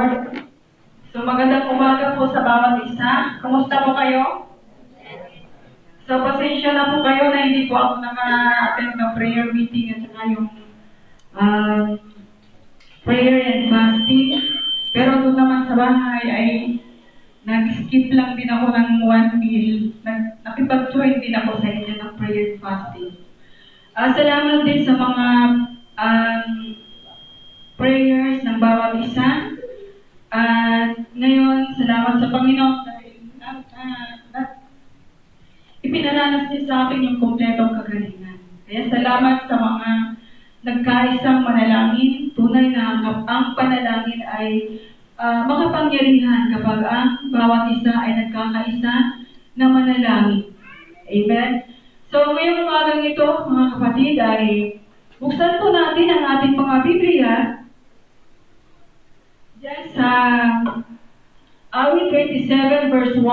Lord. So magandang umaga po sa bawat isa. Kumusta po kayo? So pasensya na po kayo na hindi po ako naka-attend ng prayer meeting at saka yung um, prayer and fasting. Pero doon naman sa bahay ay nag-skip lang din ako ng one meal. Nakipag-join din ako sa inyo ng prayer and fasting. Salamat din sa mga um, prayers ng bawat isa. At ngayon, salamat sa Panginoon dahil ipinaranas niya sa akin yung kompletong kagalingan. Kaya salamat sa mga nagkaisang manalangin. Tunay na ang panalangin ay makapangyarihan kapag ang bawat isa ay nagkakaisa na manalangin. Amen? So, ngayong umagang ito, mga kapatid, ay buksan po natin ang ating mga Biblia diyan sa Awit 27 verse 1.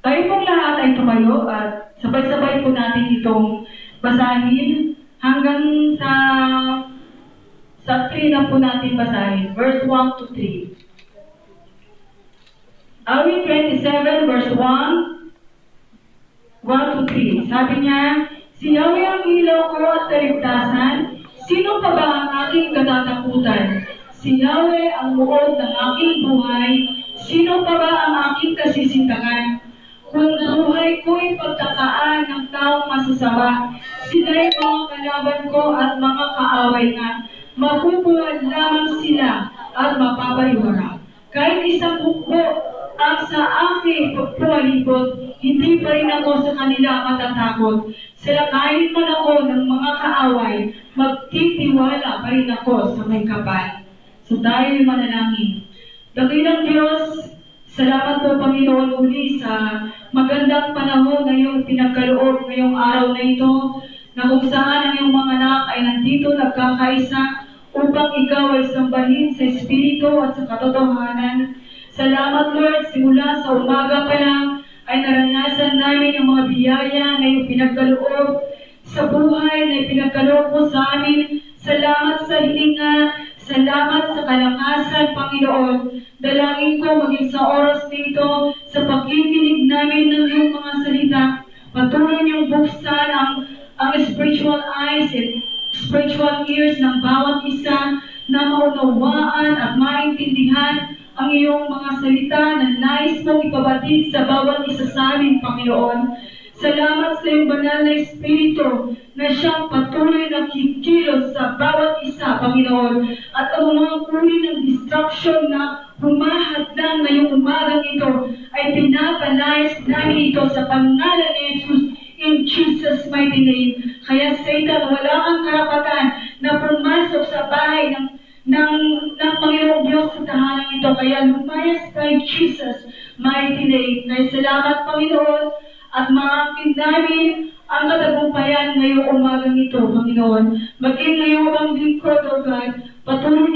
Tayo pong lahat ay tumayo at sabay-sabay po natin itong basahin hanggang sa 3 na po natin basahin. Verse 1 to 3. Awit 27 verse 1 to 3. Sabi niya, si Yahweh ang ilaw ko at kaligtasan, sino pa ba ang aking katatakutan? Si Yahweh ang buod ng aking buhay, sino pa ba ang aking kasisintakan? Kung buhay ko'y pagtakaan ng taong masasama, sila'y mga kalaban ko at mga kaaway na, mapupuwad lamang sila at mapapaliwara. Kahit isang bukbo ang sa aking pagpumalibot, hindi pa rin ako sa kanila matatakot. Salakayin man ako ng mga kaaway, magtitiwala pa rin ako sa may kapal. So tayo'y manalangin. Dakilang Diyos, salamat po Panginoon uli sa magandang panahon na iyong pinagkaloob ngayong araw na ito, na kung saan ang iyong mga anak ay nandito nagkakaisa upang ikaw ay sambahin sa Espiritu at sa katotohanan. Salamat Lord, simula sa umaga pa lang ay naranasan namin ang mga biyaya na iyong pinagkaloob sa buhay na ipinagkaloob mo sa amin. Salamat sa hininga, salamat sa kalakasan, Panginoon. Dalangin ko maging sa oras nito, sa pakikinig namin ng iyong mga salita, patuloy niyong buksan ang spiritual eyes and spiritual ears ng bawat isa na maunawaan at maintindihan ang iyong mga salita na nais mong ipabatid sa bawat isa sa amin, Panginoon. Salamat sa iyong banal na Espiritu na siyang patuloy na kikilos sa bawat isa, Panginoon. At ang mga uri ng distraction na humahadlang ngayong umagang ito ay pinapalayas namin ito sa pangalan ni Jesus in Jesus' mighty name. Kaya Satan, wala kang karapatan na pumasok sa bahay ng Panginoong Diyos sa tahanang ito. Kaya lumayas kay Jesus' mighty name. Kaya salamat, Panginoon, at maangkin namin ang katagumpayan ngayong umagang ito, Panginoon. Maging ngayong ang lingkod, O God, patuloy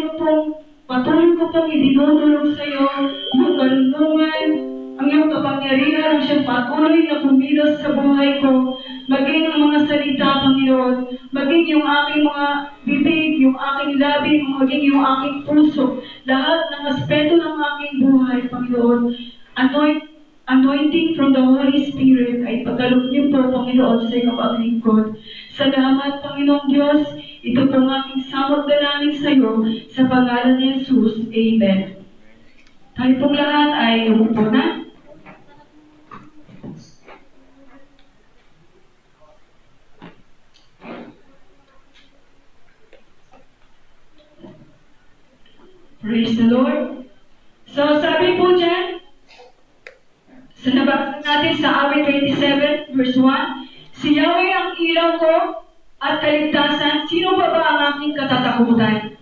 ko pong idinudulog sa iyo yung karunungan, ang iyong kapangyarihan, ang siyang patuloy na kumilos sa buhay ko. Maging ang mga salita, Panginoon, maging yung aking mga bibig, yung aking labi, maging yung aking puso, lahat ng aspeto ng aking buhay, Panginoon. Anointing from the Holy Spirit ay pagkaloob niyo po, Panginoon, sa iyong paglingkod. Salamat, Panginoong Diyos. Ito pong aking samot dalangin sa iyo, sa pangalan ni Jesus. Amen. Tayo pong lahat ay umupo na. Praise the Lord. So, sabi po dyan, sa nabasa natin sa Awit 27, verse 1, si Yahweh ang ilaw ko at kaligtasan, sino pa ba ang aking katatakutan?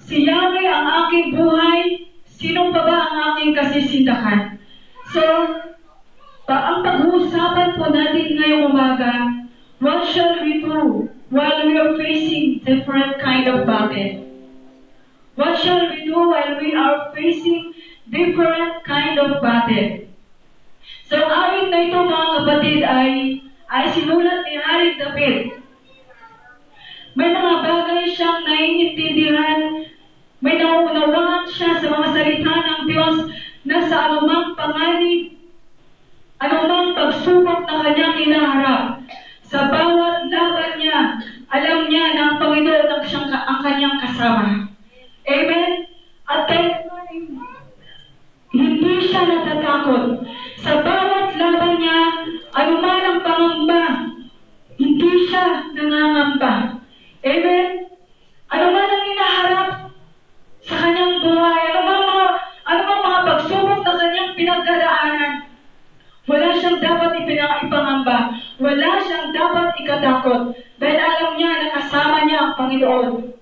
Si Yahweh ang aking buhay, sino pa ba ang aking kasisintakan? So, ang pag-uusapan po natin ngayong umaga, what shall we do while we are facing different kind of battle? What shall we do while we are facing different kind of battle? So ang awit na ito mga kapatid ay sinulat ni Haring David. May mga bagay siyang naiintindihan, may nauunawaan siya sa mga salita ng Diyos na sa anumang panganib, anumang pagsubok na kanyang hinaharap. Sa bawat laban niya, alam niya na ang Panginoon ang kanyang kasama. Amen? At kahit hindi siya natatakot. Sa bawat laban niya, anuman ang pangamba, hindi siya nangangamba. Amen? Anuman ang hinaharap sa kanyang buhay, anumang mga pagsubok na kanyang pinagdaraanan, wala siyang dapat ipangamba. Wala siyang dapat ikatakot. Dahil alam niya na kasama niya ang Panginoon.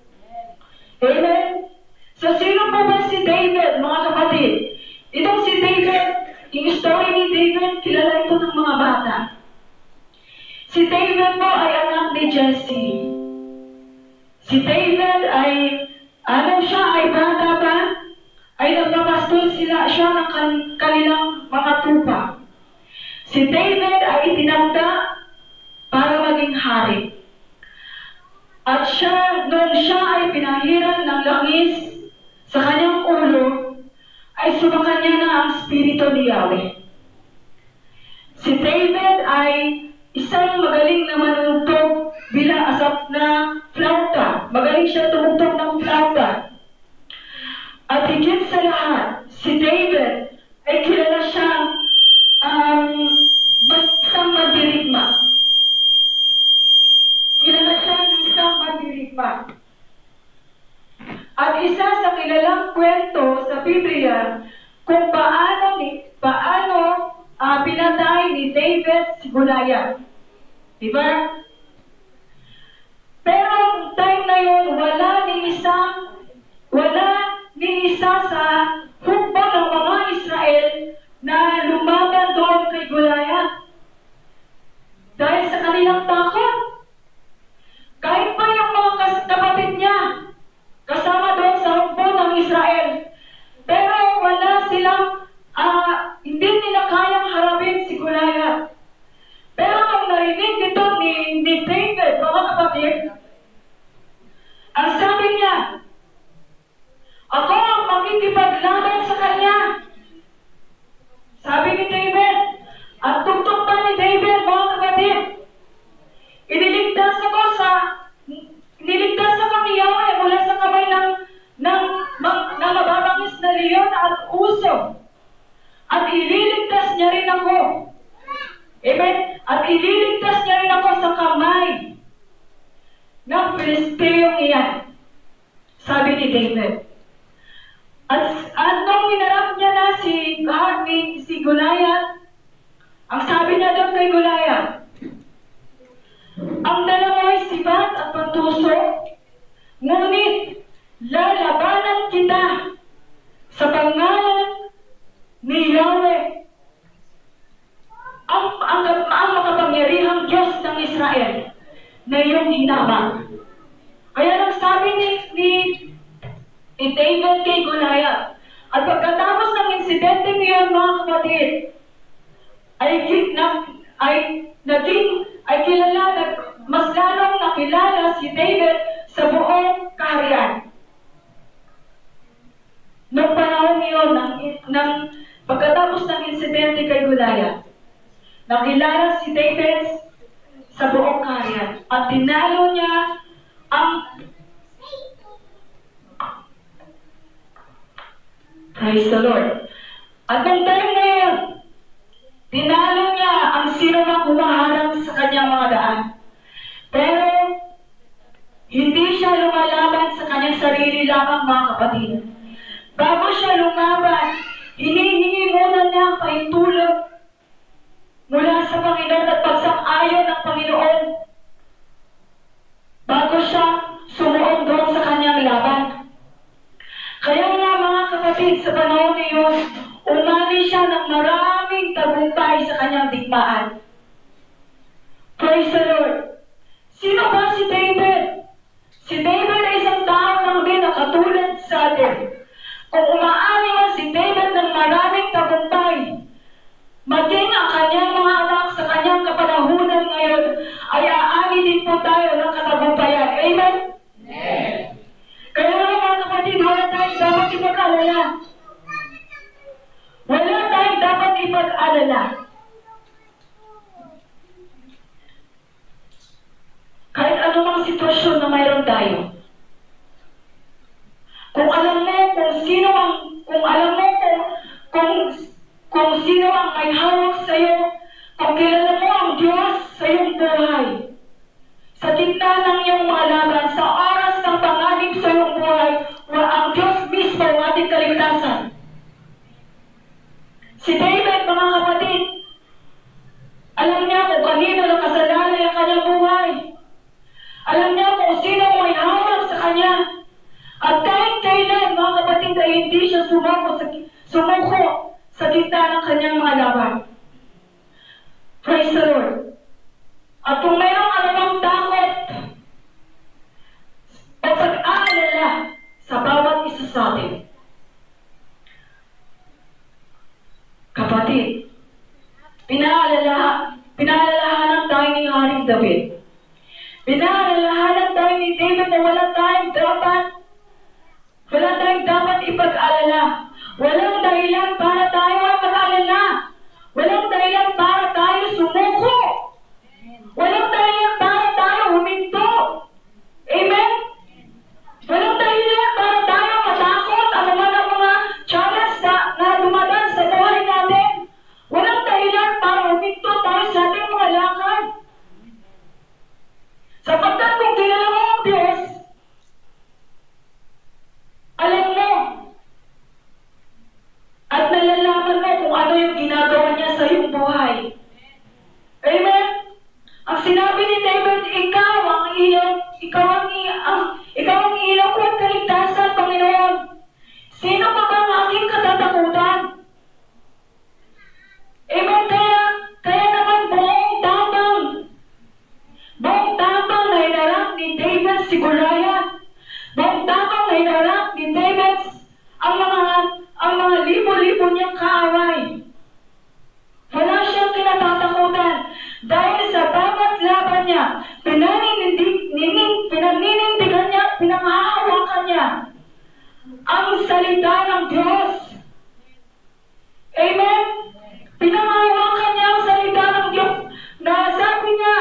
Amen? So, sino po ba si David, mga kapatid? Itong si David, yung story ni David, kilala ito ng mga bata. Si David po ay anak ni Jesse. Si David ay, siya ay bata pa, ay nagpapastol siya ng kanilang mga tupa. Si David ay itinakda para maging hari. At noong siya ay pinahiran ng langis sa kanyang ulo, ay sumakan niya na ang Espiritu ni Yahweh. Si David ay isang magaling na manunugtog bilang asap na flauta. Magaling siya tumugtog ng flauta. At higit sa lahat, si David ay kilala siyang isang mandirigma. Kilala siya ng isang mandirigma. At isa sa kilalang kwento sa Biblia kung paano pinatay ni David si Goliath. Diba? Pero ang time na yun, wala ni isa sa hukbo ng mga Israel na lumaban doon kay Goliath. Dahil sa kanilang takot. Kahit pa yung mga kapatid niya, kasama doon sa hukbo ng Israel. Pero wala silang, hindi nila kayang harapin si Goliath. Pero nung narinig nito ni David, mga kapatid, ang sabi niya, ako ang makikipaglaban sa kanya. Sabi ni David, at tugtog pa ni David, mga kapatid, iniligtas ako ni Yahweh mula sa kamay ng mababangis na leon at uso. At ililigtas niya rin ako. Amen? At ililigtas niya rin ako sa kamay ng Filisteyong iyan. Sabi ni David. At nung hinarap niya na si Goliath, ang sabi niya doon kay Goliath, ang dala mo ay sibat at pantusok, ngunit lalabanan kita sa pangalan ni Yahweh, ang makapangyarihang Diyos ng Israel na iyong hinabang. Kaya nang sabi ni David kay Goliath, at pagkatapos ng insidente niya, mga kapatid, mas lalong nakilala si David sa buong kaharian. Noong panahon yun, pagkatapos ng insidente kay Goliath, nakilala si David sa buong kaharian. At tinalo niya ang Praise the Lord. At nung time na yun, tinalo niya ang sino mang humaharang sa kanyang mga daan. Pero, hindi siya lumalaban sa kanyang sarili lamang, mga kapatid. Bago siya lumaban, hinihingi muna niya ang paintulog mula sa Panginoon at pagsang-ayon ng Panginoon bago siya sumuot doon sa kanyang laban. Kaya nga, mga kapatid, sa panahon niyon, umani siya ng maraming tagumpay sa kanyang digmaan. Praise the Lord. Sino ba si David? Si David ay isang tao lang din na katulad sa atin. Kung umaani man si sumuko sa gitna ng kanyang mga laban. Praise the Lord. At kung mayroong anumang takot o pag-aalala sa bawat isa sa atin, kapatid, pinaalalahanan tayo ni Haring David. Pinaalalahanan tayo ni David na wala tayong dapat ipag-alala. Walang dahilan para tayo ay mag-alala. Walang dahilan para tayo sumuko. Walang dahilan para tayo huminto. Amen? Walang dahilan para tayo matakot ano man ang mga challenge na dumadaan sa buhay natin. Walang dahilan para huminto tayo sa ating mga lakad. Sapagkat kung kilala mo ang Diyos, alam mo at nalalaman mo kung ano yung ginagawa niya sa iyong buhay. Amen? Ang sinabi ni David, ikaw ang ilaw ko at kaligtasan, Panginoon. Sino pa ba ang aking katatakutan? Amen? Kaya naman buong tabang na hinarap ni David si Goliath. Buong tabang na hinarap ni David ang mga libo-libo niyang kaaway. Wala siyang kinatatakutan dahil sa bawat laban niya, pinaninindigan niya, pinangahawakan niya ang salita ng Diyos. Amen? Pinangahawakan niya ang salita ng Diyos na sabi niya,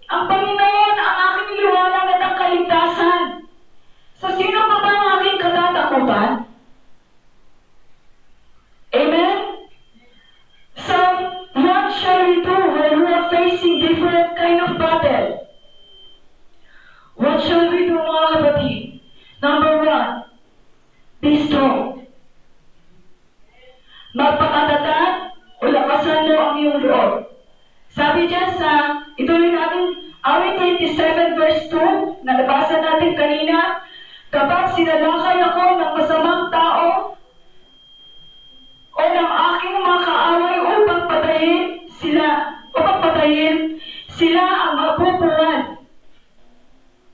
ang Panginoon ang aking liwanag at ang kaligtasan. So sino pa ba ang aking katatakutan? Amen? So, what shall we do when we are facing different kind of battle? What shall we do, mga kapatid? Number 1, be strong. Magpakatatag o lakasan mo ang iyong loob. Sabi dyan ituloy natin, awit 27 verse 2, na nabasa natin kanina, kapag sinalakay ako ng masamang tao, o ng aking mga kaaway upang patayin sila ang mapupuan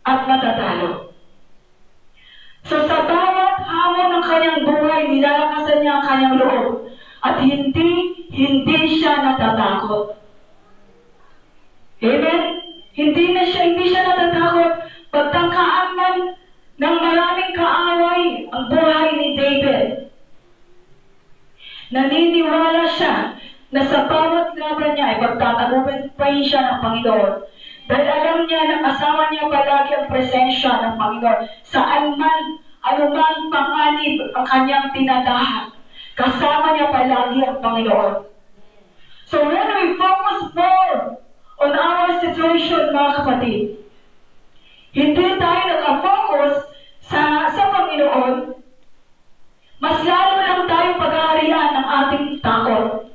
at matatalo. So sa bawat hamon ng kanyang buhay, nilalakasan niya ang kanyang loob at hindi siya natatakot. Amen? Hindi siya natatakot. Pagtangkaan man ng maraming kaaway ang buhay ni David, naniniwala siya na sa bawat laban niya ay pagtatagumpayin siya ng Panginoon. Dahil alam niya na kasama niya palagi ang presensya ng Panginoon. Saan man, anumang panganib ang kanyang tinadahan, kasama niya palagi ang Panginoon. So when we focus more on our situation, mga kapatid, hindi tayo naka-focus sa Panginoon, mas lalo lang tayong pag-aarian ng ating takot.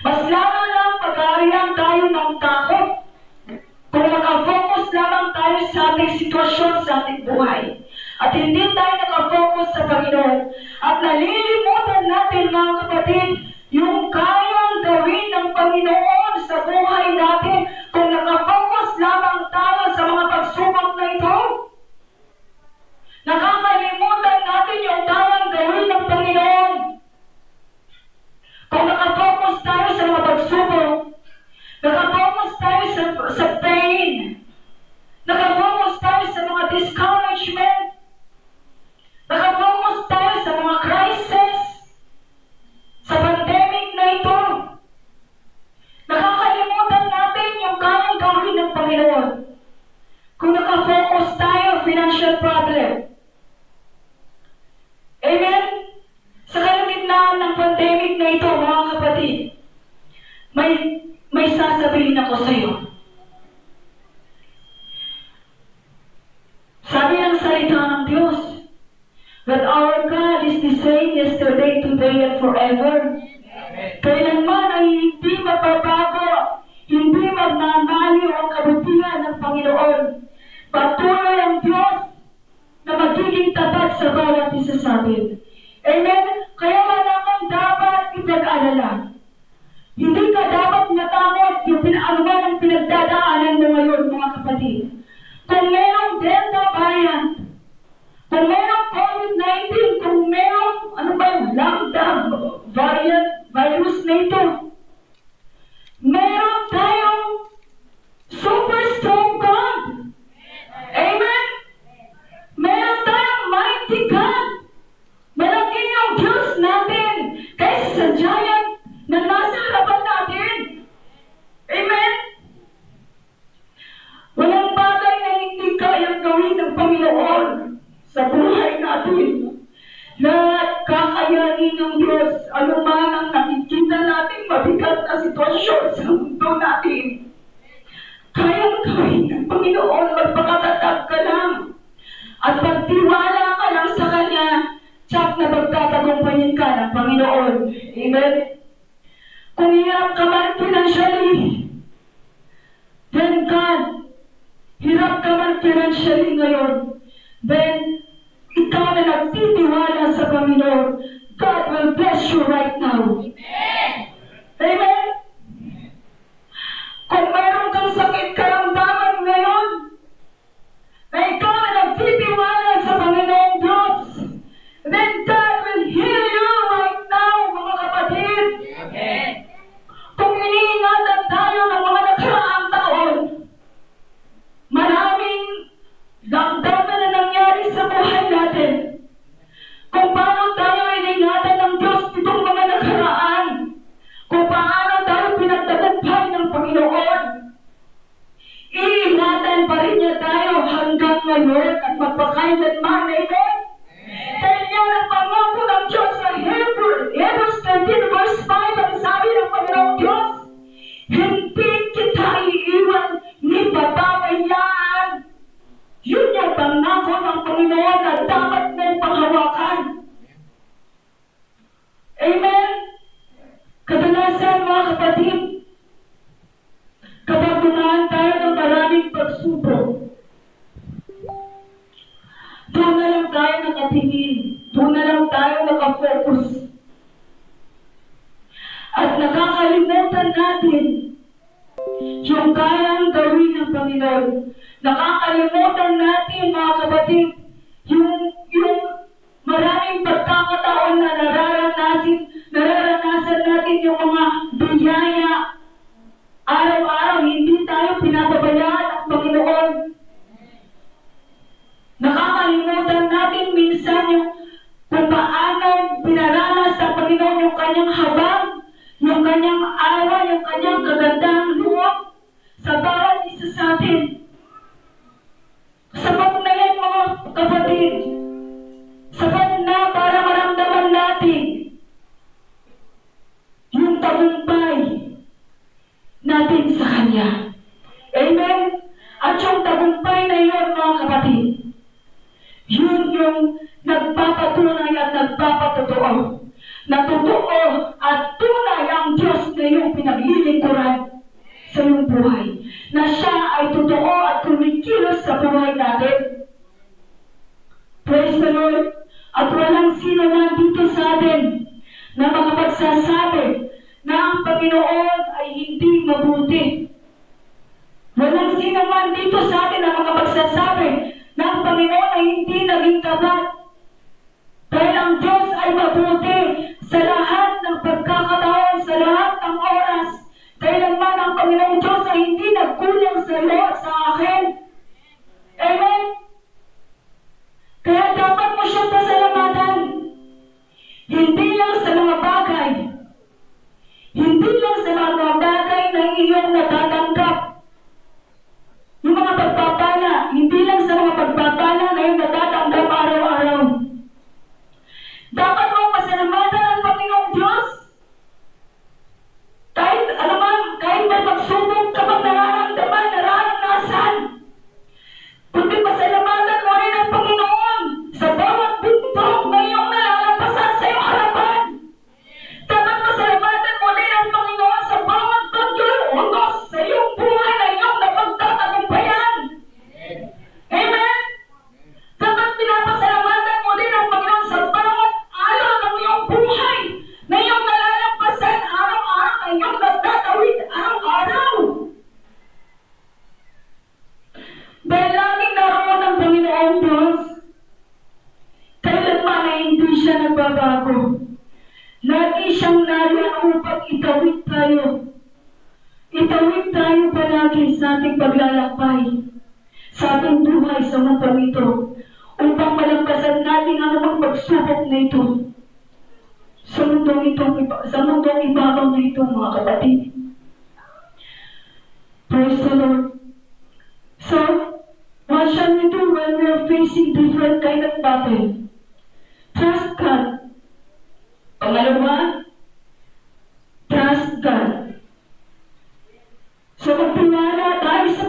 Mas lalo lang pag-aarian tayo ng takot kung nakafocus lamang tayo sa ating sitwasyon sa ating buhay. At hindi tayo nakafocus sa Panginoon. At nalilimutan natin, mga kapatid, yung kayang gawin ng Panginoon sa buhay natin kung nakafocus lamang tayo sa mga pagsubok na ito. Nakakalimutan natin yung kayang gawin ng Panginoon. Kung nakafocus tayo sa mga pagsubok, nakafocus tayo sa pain, nakafocus tayo sa mga discouragement, nakafocus tayo sa mga crisis, sa pandemic na ito, nakakalimutan natin yung kayang gawin ng Panginoon. Kung nakafocus tayo, financial problem. Amen? Sa kalagitnaan ng pandemic na ito, mga kapatid, may sasabihin ako sa iyo. Sabi ng salita ng Diyos, that our God is the same yesterday, today, and forever. Kailanman ay hindi mapabago, hindi magnanaliw ang kabutihan ng Panginoon. Patuloy ang Diyos na magiging tapat sa bawat isa sa atin. Amen? Kaya Kayang gawin ng Panginoon, magpakatatag ka lang. At pagtiwala ka lang sa Kanya, tsak na pagtatagumpayin ka ng Panginoon. Amen? Kung hirap ka man financially, then God, hirap ka man financially ngayon, then ikaw na nagtitiwala sa Panginoon, God will bless you right now. Amen? Amen? Kung meron kang sakit karamdaman ngayon, na ikaw na nagtitiwala sa Panginoong Diyos, then God will heal you right now, mga kapatid. Amen. Kung iniingatan tayo ng mga nakaraang taon, maraming damdaman na nangyari sa buhay natin. Kung paano tayo iningatan ng Diyos itong mga nakaraan, kung paano tayo pinagtagumpay ng Panginoon, iingatan pa rin niya tayo hanggang ngayon at magpakailanman. Amen? Dahil yan ang pangako ng Diyos sa Hebrews 13 verse 5, ang sabi ng Panginoong Diyos, hindi kita iiwan ni pababayaan. Yun yung pangako ng Panginoon na dapat may panghawakan. Amen? Kadalasan, mga kapatid, kapag dumaan tayo ng maraming pagsubok, doon na lang tayo nakatingin, doon na lang tayo nakafocus. At nakakalimutan natin yung kayang gawin ng Panginoon. Nakakalimutan natin, mga kapatid, yung maraming pagkakataon na nararanasan natin yung mga biyaya. Araw-araw, hindi tayo pinapabayaan ng Panginoon. Nakakalimutan natin minsan kung paano pinaranas ng Panginoon yung kanyang habag, yung kanyang awa, yung kanyang kagandang loob sa bawat isa sa atin. Sapat na yan, mga kapatid. Sapat na para maramdaman natin yung tagumpay natin sa Kanya. Amen? At yung tagumpay na yun, mga kapatid, yun yung nagpapatunay at nagpapatotoo. Na totoo at tunay ang Diyos na yung pinaglilingkuran sa iyong buhay. Na siya ay totoo at kumikilos sa buhay natin. Praise the Lord. At walang sino man dito sa atin na makapagsasabi na ang Panginoon ay hindi mabuti. Walang sino man dito sa atin na makapagsasabi na ang Panginoon ay hindi naging tapat. Dahil ang Diyos ay mabuti sa lahat ng pagkakataon, sa lahat ng oras. Kailanman ang Panginoong Diyos ay hindi nagkulang sa iyo at sa akin. Amen? Kaya dapat mo siyang pasalamatan. Hindi lang sa mga bagay. Hindi lang sa mga bagay na iyong natatanggap. Yung mga pagpapala, hindi lang sa mga pagpapala na iyong natatanggap araw-araw. Dapat mong pasalamatan ang Panginoong Diyos. Kahit may pagsubok ka bang nararanasan, kundi pasalamatan mo rin ang Panginoon sa bawat bundok na iyong nalalampasan sa iyong harapan. Dapat pasalamatan mo rin ang Panginoon sa bawat pagkulunos sa iyong buhay na iyong napagtatagumpayan. Amen? Dapat pinapasalamatan mo din ang Panginoon sa bawat araw ng iyong buhay na iyong nalalampasan araw-araw, na iyong nagtatawid araw-araw. Dahil laging naroon ang Panginoong Diyos, kailanman ay hindi siya nagbabago. Lagi siyang nariyan upang itawid tayo. Itawid tayo palagi sa ating paglalakbay, sa ating buhay sa mundong ito, upang malampasan natin ang mga pagsubok na ito. Sa mundong ibabaw na ito, mga kapatid. Praise the Lord. So, what shall we do when we are facing different kind of battle? Trust God. Pangalawa, trust God. So, magtiwala tayo sa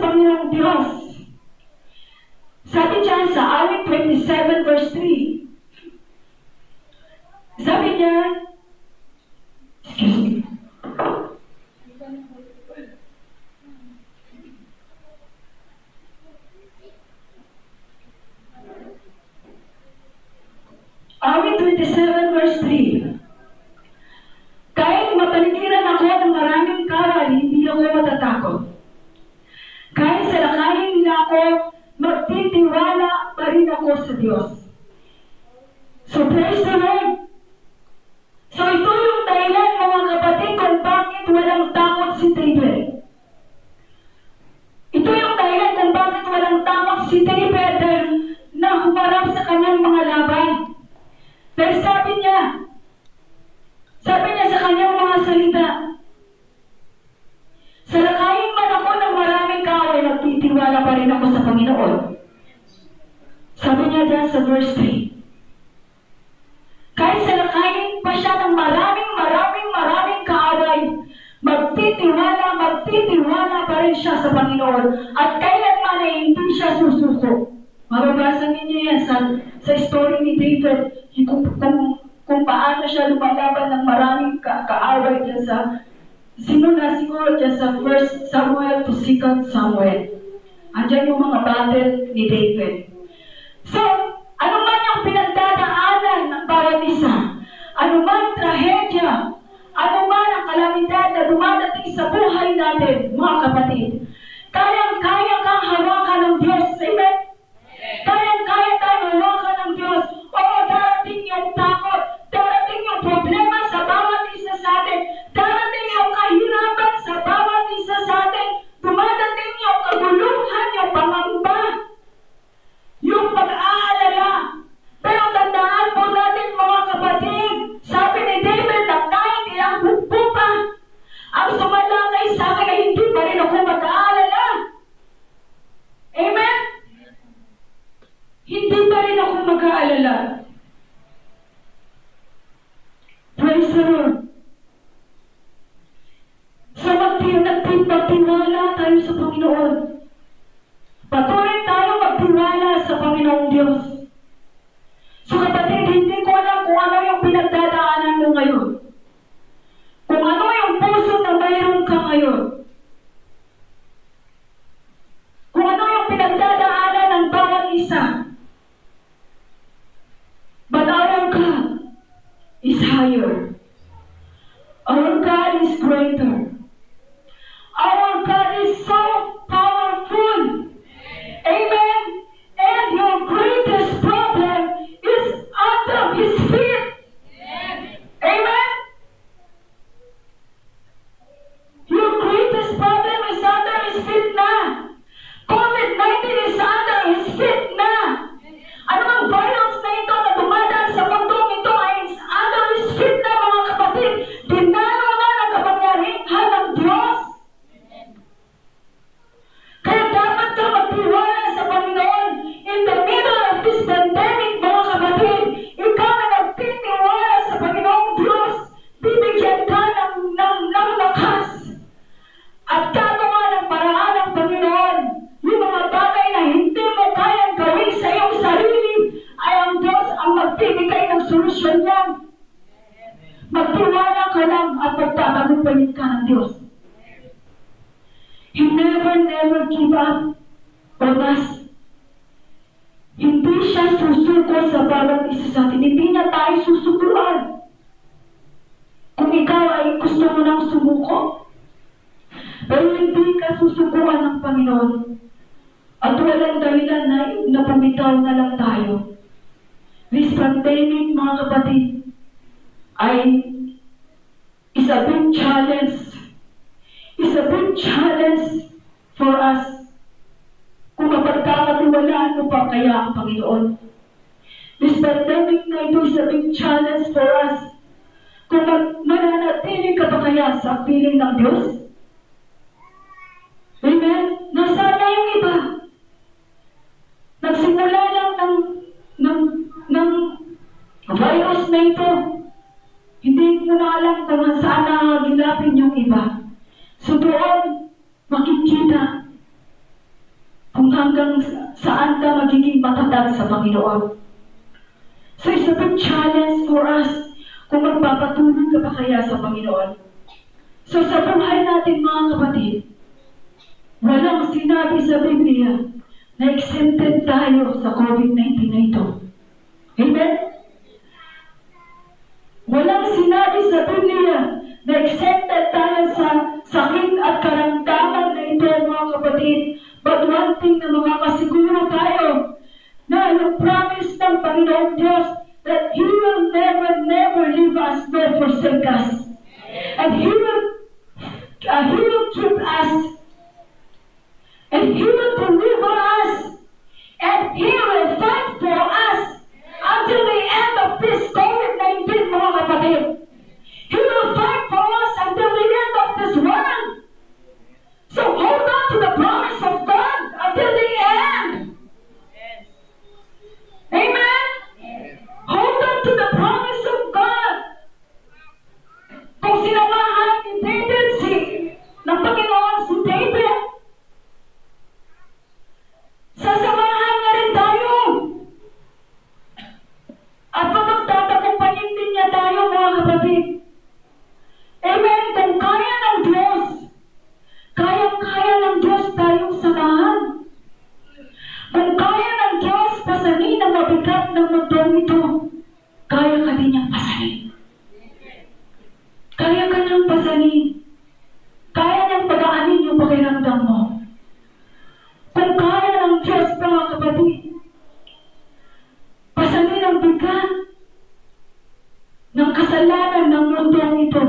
ako, magtitiwala pa rin ako sa Diyos. So praise the Lord. So ito yung dahilan, mga kapatid, kung bakit walang takot si David. Ito yung dahilan kung bakit walang takot si David na humarap sa kanyang mga laban. Dahil sabi niya sa kanyang mga salita, salakayin man ako ng maraming kaaway, nagtitiwala pa rin ako sa Panginoon. Sabi niya dyan sa verse 3. Kahit salakayin pa siya ng maraming kaaway, magtitiwala pa rin siya sa Panginoon. At kailanman ay hindi siya susuko. Mababasa ninyo yan sa story ni David, kung paano siya lumalaban ng maraming kaaway dyan sa simula siguro dyan sa 1 Samuel to 2 Samuel. Andyan yung mga battle ni David. So, ano man yung pinagdadaanan ng bawat isa, ano man trahedya, ano man ang kalamidad na dumadating sa buhay natin, mga kapatid, kayang-kaya kang hawakan ng Diyos. Amen? Kayang-kaya tayong hawakan ng Diyos. Oo, darating yung takot, darating yung problema sa bawat isa sa atin, darating yung kahirapan sa bawat isa sa atin, dumadating yung kaguluhan, yung pangamba, yung pag-aalala. Pero tandaan po natin, mga kapatid, sabi ni David na kahit ilang bugpo pa ang sumalakay sa akin ay hindi pa rin ako mag-aalala. Amen? Hindi pa rin ako mag-aalala. Praise the Lord. So magtiwala tayo sa Panginoon. Patuloy tayo magtiwala sa Panginoong Diyos. So kapatid, hindi ko alam kung ano yung pinagdadaanan mo ngayon. Kung ano yung puso na mayroon ka ngayon. Kung ano yung pinagdadaanan ng bawat isa. But our God is higher. Our God is greater. Our God is so powerful. Amen. And your greatest problem is under His feet. Amen. Your greatest problem is under His feet na. COVID-19 is under His feet na. Ano ang virus na ito na dumadaan sa mundong ito ay under His feet na, mga kapatid. Dinalo na ng kapangyarihan ng Diyos. Kaya dapat ka magtiwala sa Panginoon. In the middle of this pandemic, mga kapatid, ikaw na nagtitiwala sa Panginoong Diyos, bibigyan ka ng lakas. At gagawa ng paraan ng Panginoon. Yung mga bagay na hindi mo kayang gawin sa iyong sarili, ay ang Diyos ang magbibigay ng solusyon niyan. Magtiwala ka lang at magtatagumpayin ka ng Diyos. He never give up on us. Hindi siya susuko sa bawat isa sa atin. Hindi na tayo susukuan. Kung ikaw ay gusto mo nang sumuko, pero hindi ka susukuan ng Panginoon. At walang dahilan na pumitaw na lang tayo. This pandemic, mga kapatid, ay is a big challenge. Is a big challenge for us. Kung mapagkakatiwalaan mo pa kaya ang Panginoon. This pandemic na ito is a big challenge for us. Kung mananatili ka pa kaya sa piling ng Diyos? Amen? Nasaan na yung iba? Nagsimula lang ng virus na ito. Hindi mo na alam kung saan nagilapin yung iba. So doon, makikita kung hanggang saan ka magiging matatag sa Panginoon. So it's a big challenge for us kung magpapatuloy ka pa kaya sa Panginoon. So sa buhay natin, mga kapatid, walang sinabi sa Biblia na exempted tayo sa COVID-19 na ito. Amen? Walang sinabi sa Biblia na exempted tayo sa sakit at karamdaman na ito, mga kapatid. But one thing na makakasiguro tayo, na yung promise ng Panginoong Diyos that He will never, never leave us nor forsake us. And He will keep us. And He will deliver us. And He will fight for us until the end of this COVID-19, mga kapatid. He will fight for us until the end of this world. So hold on to the promise of God until the end. Amen? Hold on to the promise of God. Kung sinamahan ni David ng Panginoon si David, sasamahan niya rin tayo. At magtatagumpayin din niya tayo, mga kapatid. Amen? Kung kaya ng Diyos, kaya ng Diyos tayong samahan. Kung kaya ng Diyos pasanin ang mabigat ng mundong ito, kaya ka din niyang pasanin. Kaya ka niyang pasanin. Kaya niyang pagaanin yung pakiramdam mo. Kung kaya ng Diyos, mga kapatid, pasanin ang bigat ng kasalanan ng mundong ito,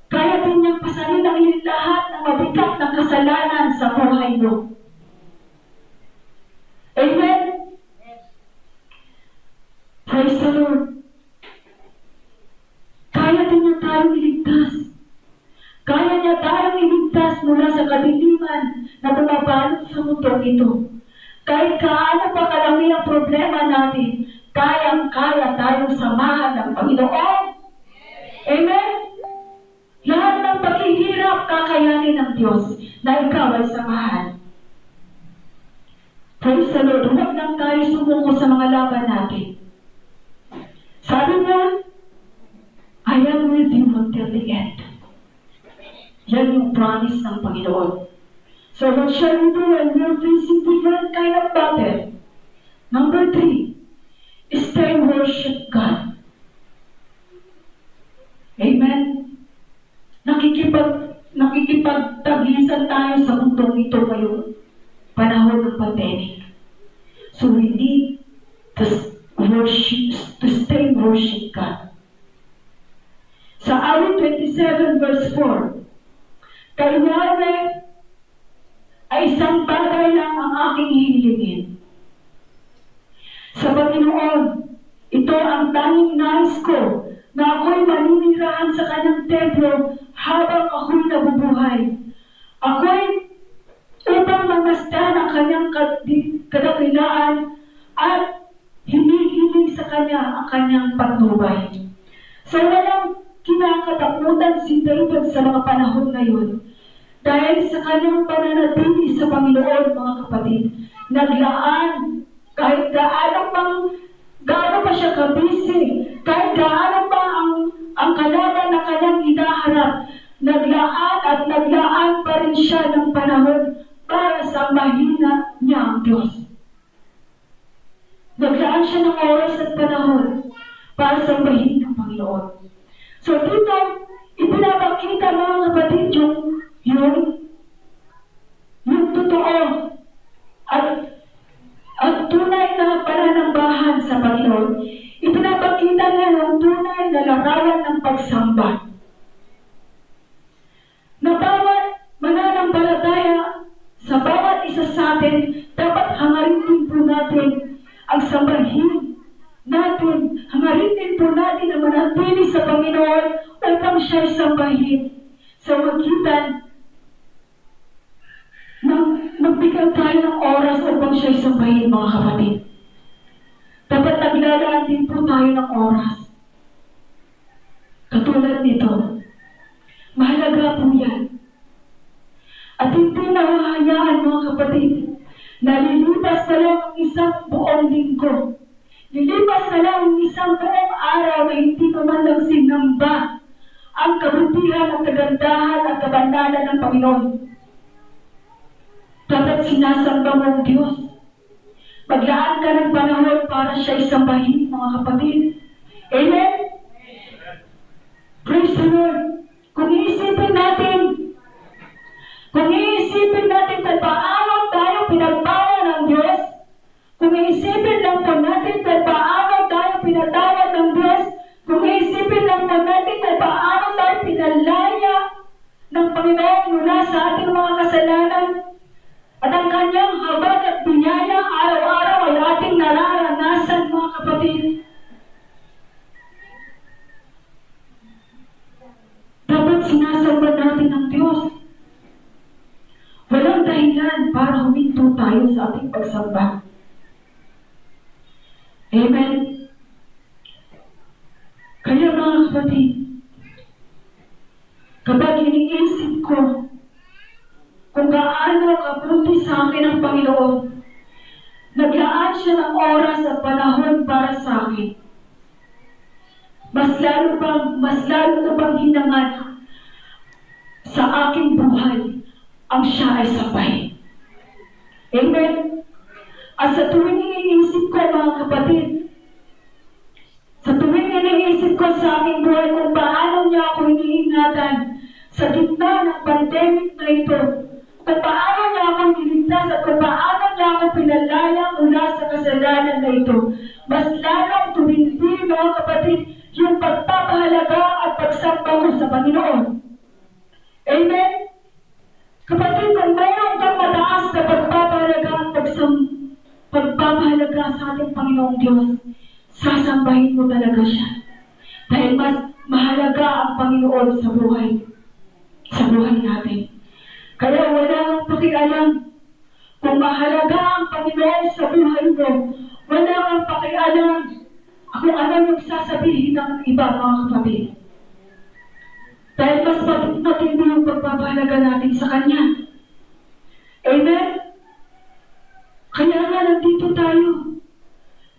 kaya din niyang pasanin ang lahat ng mabigat ng kasalanan sa buhay mo. Amen? Praise the Lord. Kaya din niya tayong iligtas. Kaya niya tayong iligtas mula sa kadiliman na bumabalot sa mundong ito. Kahit kaano pa kalami ang problema natin, kayang-kaya tayong samahan ng Panginoon. Amen? Lahat ng paghihirap, kakayanin ng Diyos na ikaw ay samahan. Praise the Lord. Huwag lang tayo sumuko sa mga laban natin. Sabi niya, I am with you until the end. Yan yung promise ng Panginoon. So what shall we do when we're facing different kind of battle? Number 3, stay worship God. Amen? Nakikipagtagisan tayo sa mundong ito ngayon. Panahon ng pandemic. So we need to stay worship God. Sa awit 27 verse 4, kay Yahweh ay isang bagay lang ang aking hihilingin. Sa Panginoon, ito ang tanging nais ko, na ako'y maninirahan sa kanyang templo habang ako'y nabubuhay. Ako'y upang mamasdan ang kanyang kadakilaan at hinihiling sa kanya ang kanyang patnubay. So walang kinakatakutan si David sa mga panahon ngayon. Dahil sa kanyang pananatili sa Panginoon, mga kapatid, naglaan kahit gaano pa siya kabisi, kahit gaano pa ang kalaban na kanyang hinaharap, naglaan pa rin siya ng panahon para sa mahina niya ang Diyos. Naglaan siya ng oras at panahon para sa mahina ng Panginoon. So dito, ipinapakita, mga kapatid, yung totoo at tunay na pananambahan sa Panginoon. Ipinapakita niya yung tunay na larawan ng pagsamba. Na bawat mananampalataya sa bawat isa sa atin, dapat hangarin din po natin ang sambahin natin. Hangarin din po natin na manatili sa Panginoon upang siya'y sambahin. Sa magitan, magbigay tayo ng oras upang siya'y sambahin, mga kapatid. Dapat naglalaan din po tayo ng oras. Katulad nito, mahalaga po yan. At hindi nahahayaan, mga kapatid, nalilipas na lang ang isang buong linggo. Lilipas na lang ang isang buong araw na hindi ko man lang sinamba ang kabutihan at kagandahan at kabandalan ng Panginoon. Dapat sinasamba mo ang Diyos. Maglaan ka ng panahon para siya isambahin, mga kapatid. Amen? Praise the Lord. Kung iisipin natin kung paano dahilan para huminto tayo sa ating pagsamba. Amen? Kaya mga kapatid, kapag iniisip ko kung gaano kabuti sa akin ang Panginoon, naglaan siya ng oras at panahon para sa akin. Mas lalo ko bang hinangad sa aking buhay ang siya ay sabay. Amen? At sa tuwing iniisip ko mga kapatid, sa tuwing iniisip ko sa aking buhay kung paano niya ako iniingatan sa gitna ng pandemic na ito, kung paano niya ako niligtas at kung paano niya ako pinalaya mula sa kasalanan na ito, mas lalong tumindi mga kapatid yung pagpapahalaga at pagsamba ko sa Panginoon. Amen? Kapatid, kung mayroon kang mataas na pagpapahalaga at pagpapahalaga sa ating Panginoong Diyos, sasambahin mo talaga siya. Dahil mas mahalaga ang Panginoon sa buhay natin. Kaya wala kang pakialam kung mahalaga ang Panginoon sa buhay mo. Wala kang pakialam kung ano yung sasabihin ng iba mga kapatid. Dahil mas matindi yung pagpapahalaga natin sa Kanya. Amen? Kaya nga nandito tayo.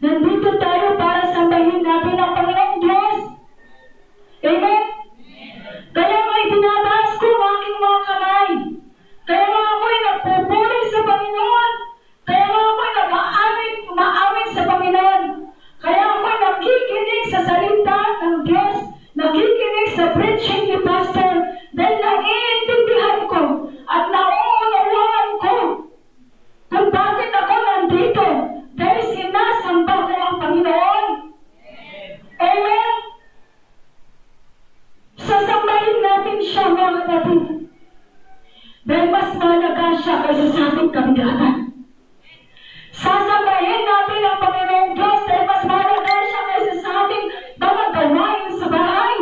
Nandito tayo para sambahin natin ang Panginoong Diyos. Amen? Kaya nga ibinabas ko ang aking mga kamay. Kaya nga ako'y nagpupuri sa Panginoon. Kaya nga ako'y umaawit sa Panginoon. Kaya ako'y nakikinig sa salita ng Diyos. Nakikinig sa preaching ni Pastor. Dahil naiintindihan ko at nauunawaan ko kung bakit ako nandito. Dahil sinasamba ko ang Panginoon. Amen? Sasambahin natin siya mga kapatid. Dahil mas mahalaga siya kaysa sa ating kabigatan. Sasambahin natin ang Panginoong Diyos dahil mas mahalaga siya kaysa sa ating mga gawain sa bahay.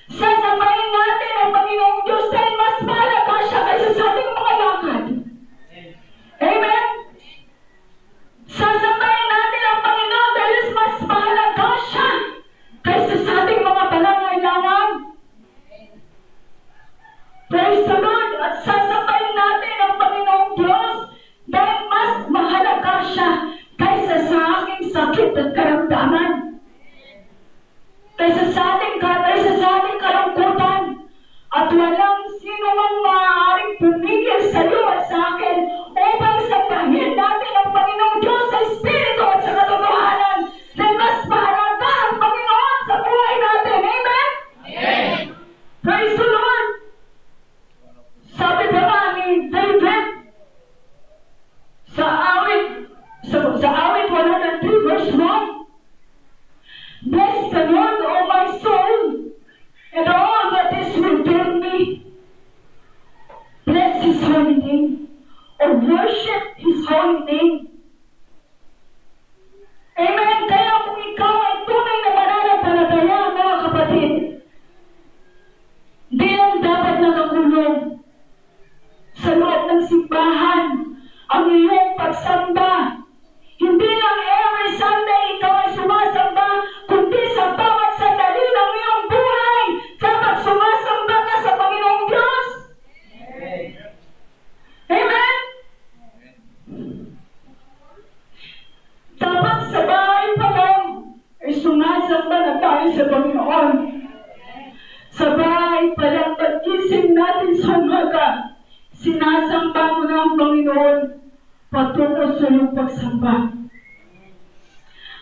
Sasambahin natin ang Panginoong Diyos dahil mas mahalaga siya kaysa sa ating mga lakad. Amen? Sasambahin natin ang Panginoon dahil mas mahalaga siya kaysa sa ating mga pangangailangan. Praise the Lord! At sasambahin natin ang Panginoong Diyos dahil mas mahalaga siya kaysa sa aking sakit at karamdaman. Kaysa sa ating kalungkutan. At walang sino mang maaaring pumigil sa iyo at sa akin upang sambahin natin ang Panginoong Diyos sa Espiritu at sa katotohanan dahil mas mahalaga ang Panginoon sa buhay natin. Amen? Amen! Praise the Lord! Sabi ba nga ni David sa awit 103 verse 1, bless the Lord, O my soul, and all that is within me. Bless His holy name, or worship His holy name. Amen? Kaya kung ikaw ay tunay na mananampalataya, mga kapatid, di lang dapat nakakulong sa loob ng simbahan ang iyong pagsamba. Hindi lang every Sunday ikaw ay sumasamba, kundi sa bawat sandali ng iyong buhay, dapat sumasamba ka sa Panginoong Diyos. Amen? Dapat sa bahay pa lang ay sumasamba na tayo sa Panginoon. Sa bahay pa lang, pag-gising natin sa umaga, sinasamba mo na ang Panginoon patungo sa iyong pagsamba.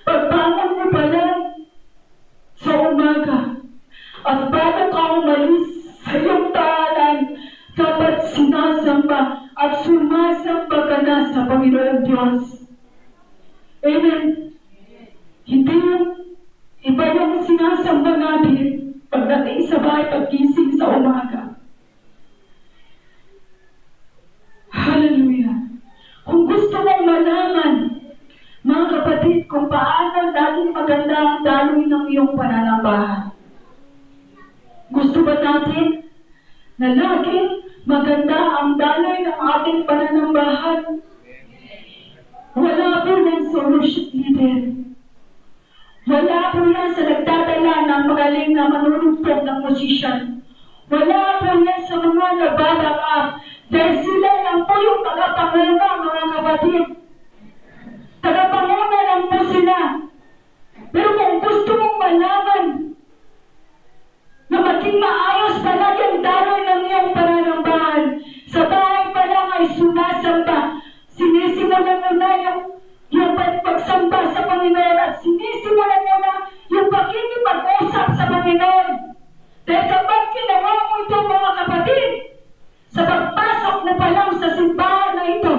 Pagbangon mo pa lang sa umaga at bago ka umalis sa iyong tahanan, dapat sinasamba at sumasamba ka na sa Panginoon Diyos. Amen? Hindi yung iba yung sinasamba natin pagdating sa bahay, pag-gising sa umaga. Hallelujah! Kung gusto mong malaman, mga kapatid, kung paano naging maganda ang daloy ng iyong pananambahan. Gusto ba natin na laging Maganda ang daloy ng ating pananambahan. Wala po ng solution leader. Wala po yan sa nagdadala ng magaling na manunugtog ng musician. Wala po yan sa mga nagbaback up. Dahil sila lang po yung tagapanguna, mga kapatid. Tagapanguna lang po sila. Pero kung gusto mong malaman na maging maayos palagi ang daloy ng iyong pananambahan, sa bahay pa lang ay sumasamba. Sinisimulan mo na yung pagsamba sa Panginoon at sinisimulan mo na yung pakikipag-usap sa Panginoon. Dahil kapag ginawa mo ito, mga kapatid, sa pagpasok mo pa lang sa simbahan na ito,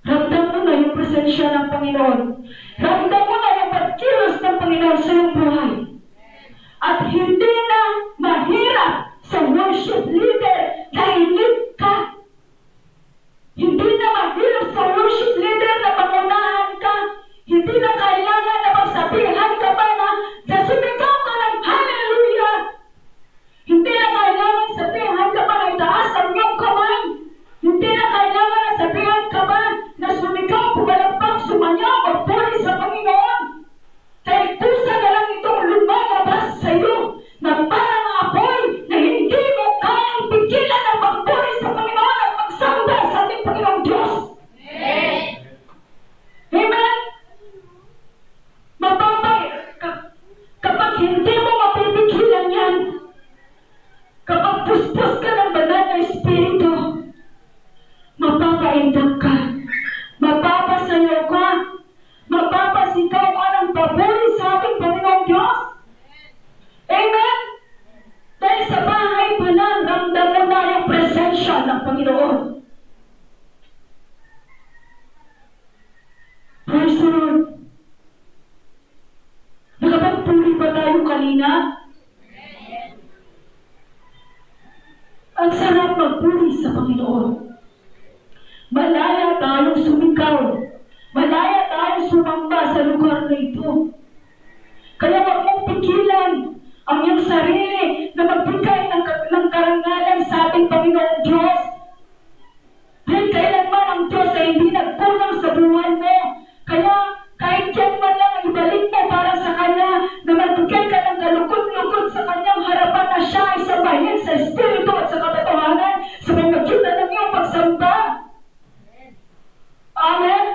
ramdam mo na yung presensya ng Panginoon. Ramdam mo na yung pagkilos ng Panginoon sa iyong buhay. At hindi na mahirap sa worship leader na i-lead ka. Hindi na mahirap sa worship leader na pangunahan ka. Hindi na kailangan na magsabihan ka pa na sumigaw ka ng hallelujah. Hindi na kailangan sabihan ka pa na itaas ang iyong kamay. Hindi na kailangan na sabihan ka pa na sumigaw, pumalakpak, sumayaw, magpuri sa Panginoon. Dahil kusa na lang itong lumalabas sa iyo na parang apoy na hindi mo kayang pigilan ang magpuri sa Panginoon at magsamba sa ating Panginoong Diyos. Amen. Amen. Kapag hindi mo mapipigilan yan, kapag puspos ka ng banal na Espiritu, mapapaindak ka, mapapasayaw ka, mapapasigaw ka ng paburi sa ating Panginoong Diyos. Amen? Dahil sa bahay pa lang, ramdam mo na yung presensya ng Panginoon. Praise the Lord. Nakapagpuri ba tayo kanina? Ang sarap magpuri sa Panginoon. Malaya tayong sumigaw. Malaya tayong sumamba sa lugar na ito. Kaya wag mong pigilan ang iyong sarili na magbigay ng karangalan sa ating Panginoong Diyos. Dahil kailanman ang Diyos ay hindi nagkulang sa buhay mo. Kaya kahit yan man lang ang ibalik mo para sa Kanya, na magbigay ka ng kalugod-lugod sa Kanyang harapan na siya ay sambahin sa Espiritu at sa katotohanan sa pamagitan ng iyong pagsamba. Amen?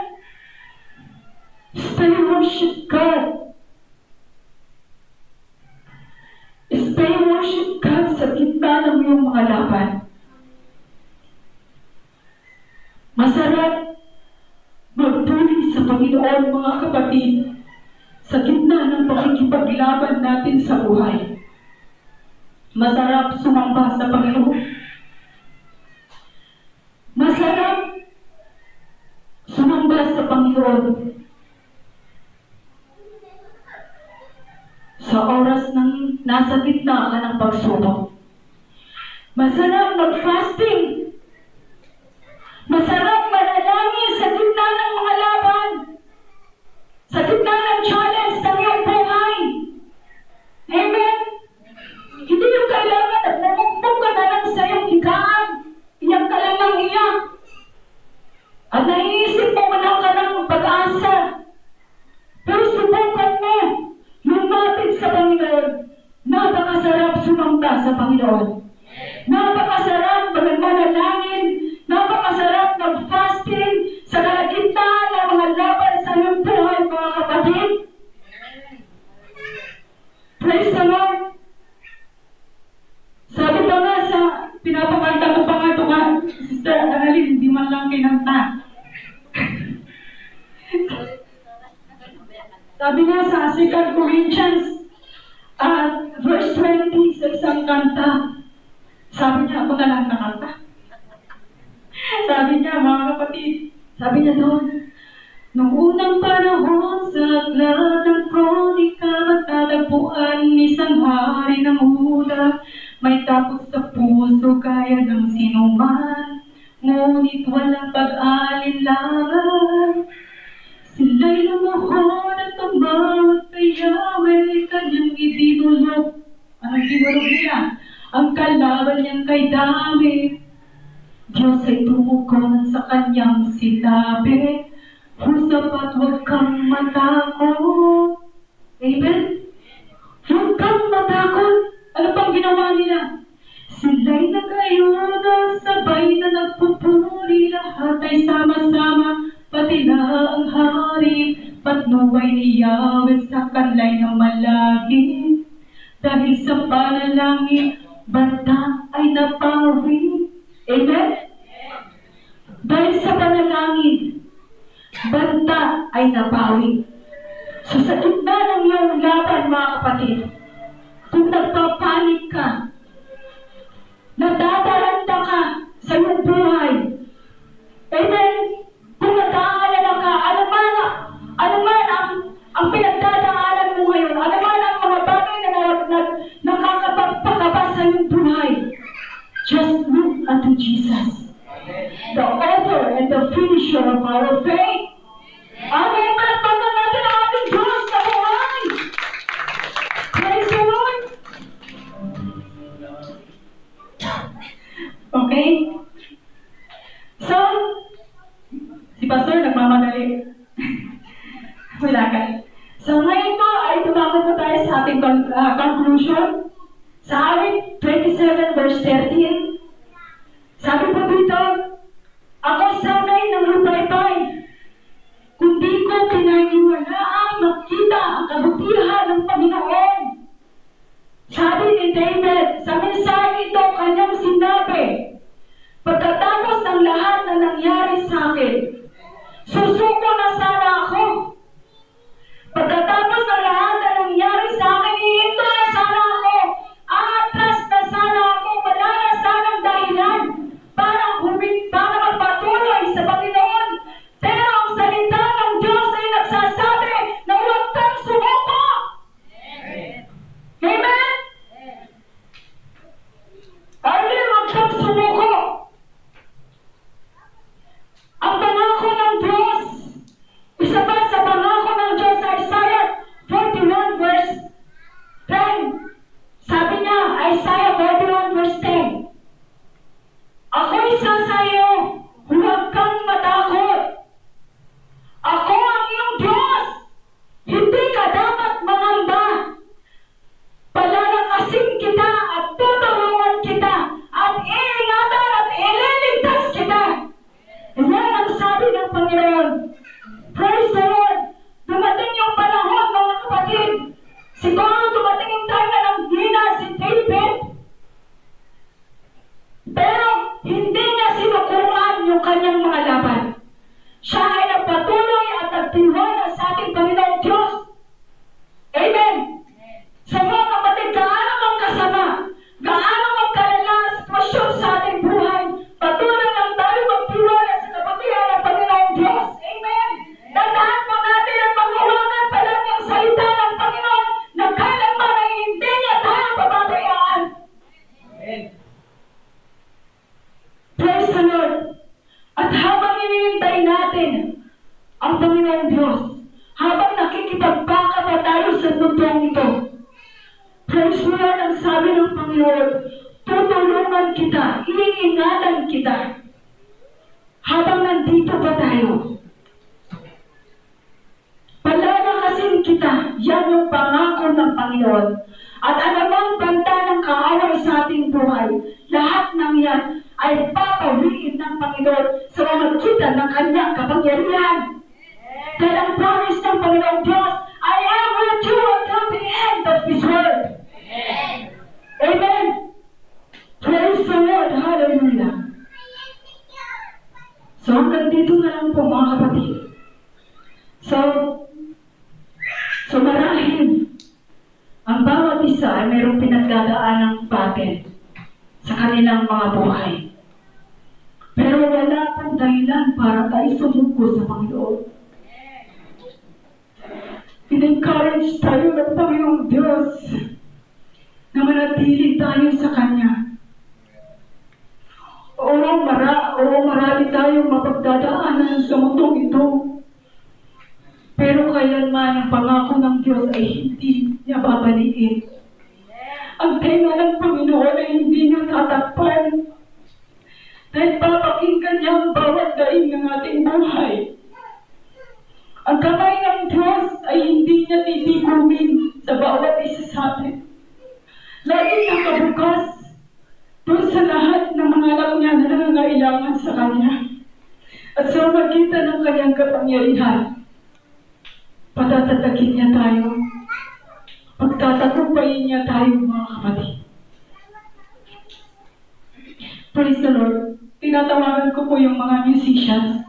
Stay worship God. Stay worship God sa gitna ng iyong mga laban. Masarap magpuri sa Panginoon, mga kapatid, sa gitna ng pakikipaglaban natin sa buhay. Masarap sumamba sa Panginoon. Masarap sumamba sa Panginoon sa oras ng nasa gitna ka ng pagsubok. Masarap mag-fasting. Masarap manalangin sa gitna ng mga laban. Sa gitna ng challenge ng iyong buhay. Amen? Hindi yung kailangan at namugtong ka na lang sa iyong higaan. Iyak ka lang ng iyak. At naiisip mo wala ka ng pag-asa. Pero subukan mo lumapit sa Panginoon. Napakasarap sumamba sa Panginoon. Napakasarap manalangin. Napakasarap mag-fasting sa kalagitnaan ng mga laban sa iyong buhay, mga kapatid. Praise the Lord. Sabi pa nga sa pinapakanta ko pa nga ito nga, Sister Annalyn, hindi man lang kinanta. Sabi nga sa 2 Corinthians verse 20 sa isang kanta, sabi niya, ako na lang nakanta. Sabi niya, mga kapatid, sabi niya doon, nung unang panahon sa aklat ng kronika, matatagpuan isang hari ng Huda, may takot sa puso kaya ng sinuman, ngunit walang pag-alinlangan. Sila'y lumuhod at tumawag kay Yahweh, kanyang idinulog. Anong dinulog nila? ang kalaban niyang kay David. Diyos ay tumugon sa kanyang sinabi, Husap at huwag kang matakot. Amen? Huwag kang matakot. Ano pang ginawa nila? Sila'y nag-ayuno, sabay na nagpupuri, lahat ay sama-sama, pati na ang hari, patnubay ni Yahweh sa kanlay ng malagi. Dahil sa panalangin, banta ay napawi. Amen? Dahil sa panalangin, banta ay napawi. So sa gitna ng iyong laban, mga kapatid, kung nagpapanik ka, nadadaranda ka sa iyong buhay, amen? Kung nag-aalala ka, ano man ang pinagdadaanan mo ngayon, ano man ang mga bagay na nakakapagpakaba sa iyong buhay, just look unto Jesus, the author and the finisher of our faith. Amen. Palagpagan natin ang ating Diyos sa buhay. Praise the Lord. Okay? So, si Pastor nagmamadali. Wala ka. So, ngayon po ay tumakot po tayo sa ating conclusion. Sa awit 27 verse 13, sabi po dito, ako sanay ng lupay-pay, kundi ko pinaniwalaang makita ang kabutihan ng Panginoon. Sabi ni David, sa mensahe ito kanyang sinabi, pagkatapos ng lahat na nangyari sa akin, susuko na sana ako. Pagkatapos ng lahat na nangyari sa akin, ihinto na sana ako. Aatras na sana ako, wala na sanang dahilan para magpatuloy sa Panginoon. Pero ang salita ng Diyos ay nagsasabi na huwag kang sumuko. Amen? Amen, huwag kang sumuko. Ang pangako ng Diyos, isa pa sa pangako ng Diyos sa Isaiah 41 verse 10. Sabi niya, Isaiah 41 verse 10, ako'y sasayo, huwag kang matakot. Ako ang iyong Diyos. Hindi ka dapat mangamba. Palalakasin kita at tutulungan kita at iingatan at ililigtas kita. Yan ang sabi ng Panginoon. Praise the Lord. Dumating yung panahon, mga kapatid. Siguro dumating yung time na nanghina si David. Pero hindi niya sinukuhaan yung kanyang mga laban. Siya ay nagpatuloy at nagtiwala sa ating Panginoong Diyos. Amen. Sa mga kapatid, gaano mang kasama, gaano mang kalala ang sitwasyon sa ating buhay, patuloy lang tayo magtiwala sa kabutihan ng Panginoong Diyos. Amen. Tandaan po natin at panghawakan pa lang yung salita ng Panginoon na kailanman ay hindi niya tayo pababayaan. Amen. Praise the Lord. At habang hinihintay natin ang Panginoong Diyos, habang nakikipagbaka pa tayo sa mundong ito, praise the Lord, ang sabi ng Panginoon, tutulungan kita, iingatan kita, habang nandito pa tayo. Palalakasin kita, yan yung pangako ng Panginoon. At anumang banta ng kaaway sa ating buhay, lahat ng yan ay papawiin ng Panginoon sa pamamagitan ng kanyang kapangyarihan. Dahil ang promise ng Panginoong Diyos, I am with you until the end of this world. Amen. Praise the Lord. Hallelujah. So hanggang dito na lang po, mga kapatid. So marahil ang bawat isa ay mayroong pinagdadaanang battle sa kanilang mga buhay. Pero wala pang dahilan para tayo sumuko sa Panginoon. In-encourage tayo ng Panginoong Diyos na manatili tayo sa Kanya. Marami tayong mapagdadaanan sa mundong ito. Pero kailanman ang pangako ng Diyos ay hindi niya babaliin. Ang tenga ng Panginoon ay niyang tatakpan. Dahil papakinggan niya ang bawat daing ng ating buhay. Ang kamay ng Diyos ay hindi niya titigugin sa bawat isa sa atin. Laging nakabukas doon sa lahat ng mga anak niya na nangangailangan sa Kanya. At sa magitan ng Kanyang kapangyarihan, patatatakin niya tayo. Pagtatagumpayin niya tayo, mga kapatid. Praise the Lord. Tinatawagan ko po yung mga musicians.